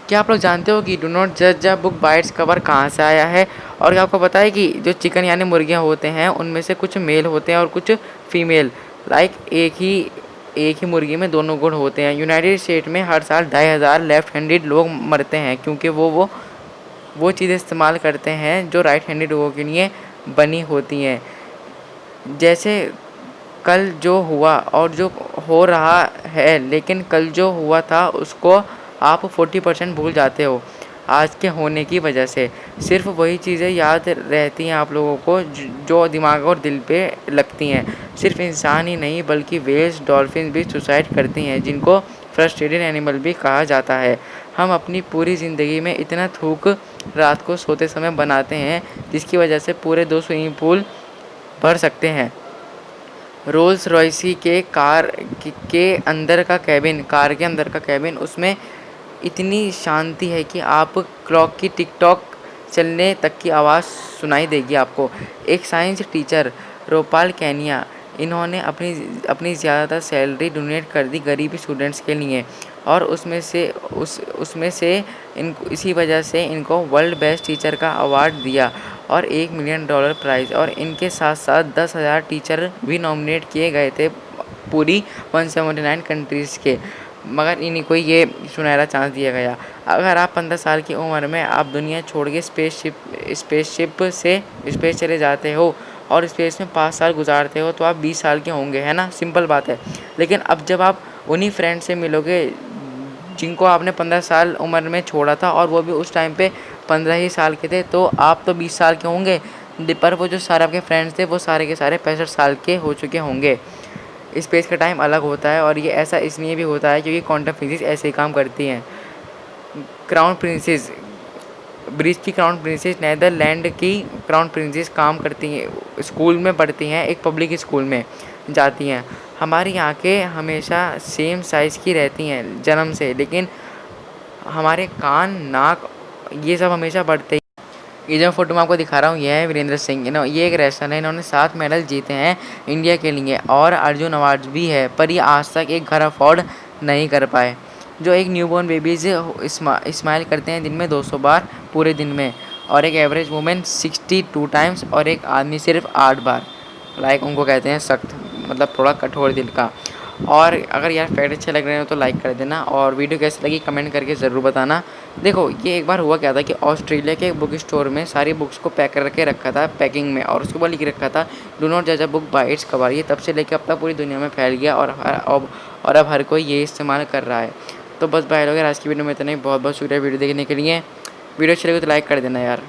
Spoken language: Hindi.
क्या आप लोग जानते हो कि डू नॉट जज a book by its cover कहाँ से आया है? और क्या आपको पता है कि जो चिकन यानी मुर्गियाँ होते हैं उनमें से कुछ मेल होते हैं और कुछ फीमेल। लाइक एक ही मुर्गी में दोनों गुण होते हैं। यूनाइटेड स्टेट में हर साल 2500 लेफ्ट हैंडेड लोग मरते हैं क्योंकि वो चीज़ें इस्तेमाल करते हैं जो राइट हैंडेड लोगों के लिए बनी होती हैं। जैसे कल जो हुआ और जो हो रहा है, लेकिन कल जो हुआ था उसको आप 40% भूल जाते हो आज के होने की वजह से। सिर्फ वही चीज़ें याद रहती हैं आप लोगों को जो दिमाग और दिल पे लगती हैं। सिर्फ इंसान ही नहीं बल्कि वेल्स, डॉल्फिन भी सुसाइड करती हैं, जिनको फ्रस्ट्रेटेड एनिमल भी कहा जाता है। हम अपनी पूरी ज़िंदगी में इतना थूक रात को सोते समय बनाते हैं जिसकी वजह से पूरे 2 स्विमिंग पूल भर सकते हैं। रोल्स रॉयसी के कार के अंदर का कैबिन उसमें इतनी शांति है कि आप क्लॉक की टिक टॉक चलने तक की आवाज़ सुनाई देगी आपको। एक साइंस टीचर रोपाल कैनिया, इन्होंने अपनी ज़्यादातर सैलरी डोनेट कर दी गरीब स्टूडेंट्स के लिए और उसमें से इसी वजह से इनको वर्ल्ड बेस्ट टीचर का अवार्ड दिया और $1 मिलियन प्राइज़। और इनके साथ साथ 10,000 टीचर भी नॉमिनेट किए गए थे पूरी 179 कंट्रीज़ के, मगर इन्हीं को ये सुनहरा चांस दिया गया। अगर आप 15 साल की उम्र में आप दुनिया छोड़ के स्पेसशिप से स्पेस चले जाते हो और स्पेस में 5 साल गुजारते हो तो आप 20 साल के होंगे, है ना? सिंपल बात है। लेकिन अब जब आप उन्हीं फ्रेंड से मिलोगे जिनको आपने 15 साल उम्र में छोड़ा था और वो भी उस टाइम पे 15 ही साल के थे, तो आप तो 20 साल के होंगे, पर वो जो सारे आपके फ्रेंड्स थे वो सारे के सारे 65 साल के हो चुके होंगे। स्पेस का टाइम अलग होता है और ये ऐसा इसलिए भी होता है क्योंकि क्वांटम फिजिक्स ऐसे ही काम करती हैं। क्राउन प्रिंसेस ब्रिज की क्राउन प्रिंसेस नीदरलैंड की क्राउन प्रिंसेस काम करती हैं, स्कूल में पढ़ती हैं, एक पब्लिक स्कूल में जाती हैं। हमारी आंखें हमेशा सेम साइज़ की रहती हैं जन्म से, लेकिन हमारे कान, नाक ये सब हमेशा बढ़ते ही। ये जो फ़ोटो मैं आपको दिखा रहा हूँ ये है वीरेंद्र सिंह। ये एक रेसलर है, इन्होंने 7 मेडल जीते हैं इंडिया के लिए और अर्जुन अवार्ड भी है, पर ये आज तक एक घर अफोर्ड नहीं कर पाए। जो एक न्यूबॉर्न बेबीज़ स्माइल करते हैं दिन में 200 बार पूरे दिन में, और एक एवरेज वुमेन 62 टाइम्स, और एक आदमी सिर्फ 8 बार। लाइक उनको कहते हैं सख्त, मतलब थोड़ा कठोर दिल का। और अगर यार फैक्ट अच्छे लग रहे हो तो लाइक कर देना और वीडियो कैसी लगी कमेंट करके ज़रूर बताना। देखो ये एक बार हुआ क्या था कि ऑस्ट्रेलिया के बुक स्टोर में सारी बुक्स को पैक करके रखा था पैकिंग में, और उसके ऊपर लिख रखा था डू नॉट जज a book by its cover. ये तब से लेकर अब तक पूरी दुनिया में फैल गया और अब हर कोई ये इस्तेमाल कर रहा है। तो बस भाई लोग आज की वीडियो में इतना ही। बहुत बहुत शुक्रिया वीडियो देखने के लिए। वीडियो अच्छी लगी तो लाइक कर देना यार।